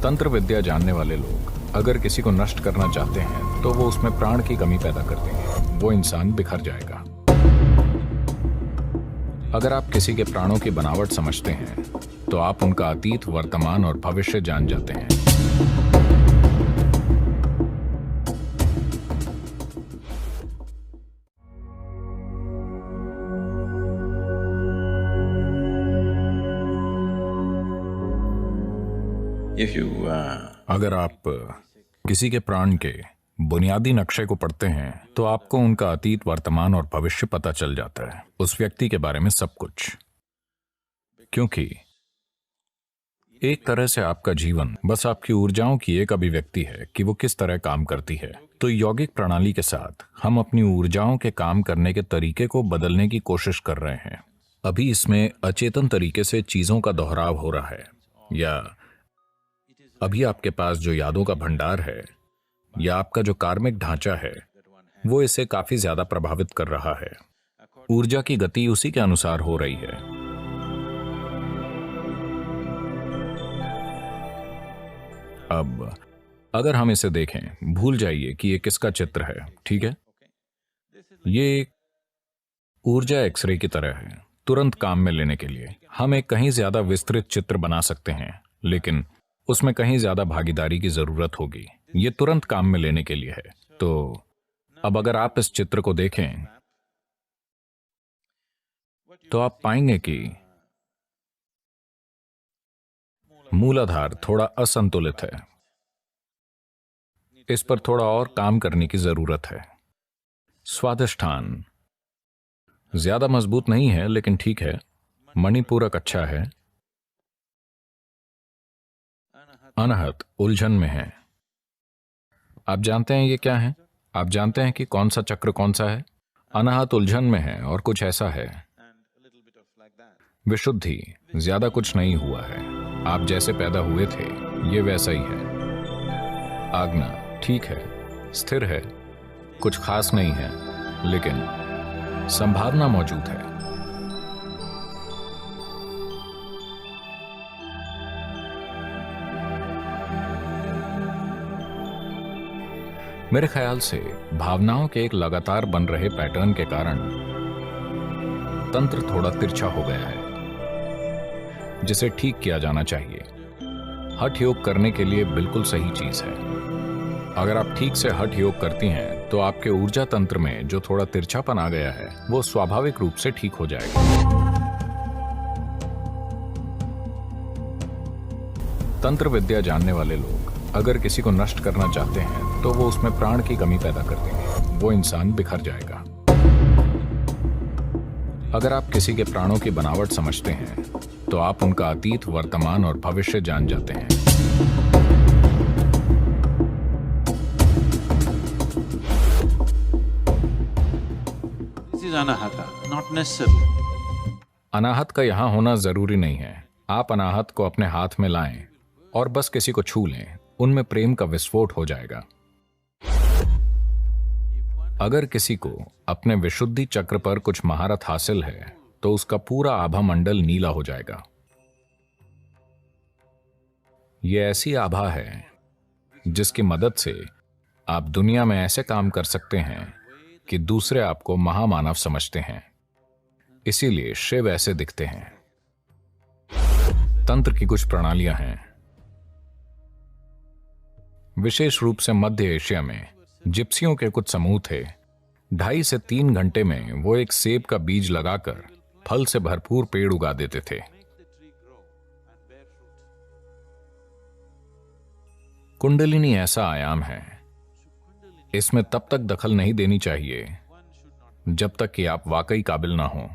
तंत्र विद्या जानने वाले लोग अगर किसी को नष्ट करना चाहते हैं तो वो उसमें प्राण की कमी पैदा कर देंगे, वो इंसान बिखर जाएगा। अगर आप किसी के प्राणों की बनावट समझते हैं तो आप उनका अतीत, वर्तमान और भविष्य जान जाते हैं। अगर आप किसी के प्राण के बुनियादी नक्शे को पढ़ते हैं तो आपको उनका अतीत, वर्तमान और भविष्य पता चल जाता है, उस व्यक्ति के बारे में सब कुछ। क्योंकि एक तरह से आपका जीवन बस आपकी ऊर्जाओं की एक अभिव्यक्ति है कि वो किस तरह काम करती है। तो यौगिक प्रणाली के साथ हम अपनी ऊर्जाओं के काम करने के तरीके को बदलने की कोशिश कर रहे हैं। अभी इसमें अचेतन तरीके से चीजों का दोहराव हो रहा है, या अभी आपके पास जो यादों का भंडार है या आपका जो कार्मिक ढांचा है वो इसे काफी ज्यादा प्रभावित कर रहा है। ऊर्जा की गति उसी के अनुसार हो रही है। अब अगर हम इसे देखें, भूल जाइए कि ये किसका चित्र है, ठीक है? ये एक ऊर्जा एक्सरे की तरह है। तुरंत काम में लेने के लिए हम एक कहीं ज्यादा विस्तृत चित्र बना सकते हैं, लेकिन उसमें कहीं ज्यादा भागीदारी की जरूरत होगी। ये तुरंत काम में लेने के लिए है। तो अब अगर आप इस चित्र को देखें तो आप पाएंगे कि मूलाधार थोड़ा असंतुलित है। इस पर थोड़ा और काम करने की जरूरत है। स्वादिष्ठान ज्यादा मजबूत नहीं है, लेकिन ठीक है। मणिपूरक अच्छा है। अनाहत उलझन में है। आप जानते हैं ये क्या है? आप जानते हैं कि कौन सा चक्र कौन सा है? अनाहत उलझन में है और कुछ ऐसा है। विशुद्धि ज्यादा कुछ नहीं हुआ है। आप जैसे पैदा हुए थे ये वैसा ही है। आज्ञा ठीक है, स्थिर है, कुछ खास नहीं है, लेकिन संभावना मौजूद है। मेरे ख्याल से भावनाओं के एक लगातार बन रहे पैटर्न के कारण तंत्र थोड़ा तिरछा हो गया है, जिसे ठीक किया जाना चाहिए। हठ योग करने के लिए बिल्कुल सही चीज है। अगर आप ठीक से हठ योग करती हैं तो आपके ऊर्जा तंत्र में जो थोड़ा तिरछापन आ गया है वो स्वाभाविक रूप से ठीक हो जाएगा। तंत्र विद्या जानने वाले लोग अगर किसी को नष्ट करना चाहते हैं तो वो उसमें प्राण की कमी पैदा कर देंगे, वो इंसान बिखर जाएगा। अगर आप किसी के प्राणों की बनावट समझते हैं तो आप उनका अतीत, वर्तमान और भविष्य जान जाते हैं। अनाहत का यहां होना जरूरी नहीं है। आप अनाहत को अपने हाथ में लाएं और बस किसी को छू लें, उनमें प्रेम का विस्फोट हो जाएगा। अगर किसी को अपने विशुद्धि चक्र पर कुछ महारत हासिल है तो उसका पूरा आभा मंडल नीला हो जाएगा। यह ऐसी आभा है जिसकी मदद से आप दुनिया में ऐसे काम कर सकते हैं कि दूसरे आपको महामानव समझते हैं। इसीलिए शिव ऐसे दिखते हैं। तंत्र की कुछ प्रणालियां हैं। विशेष रूप से मध्य एशिया में जिप्सियों के कुछ समूह थे। 2.5 से 3 घंटे में वो एक सेब का बीज लगाकर फल से भरपूर पेड़ उगा देते थे। कुंडलिनी ऐसा आयाम है, इसमें तब तक दखल नहीं देनी चाहिए जब तक कि आप वाकई काबिल ना हो।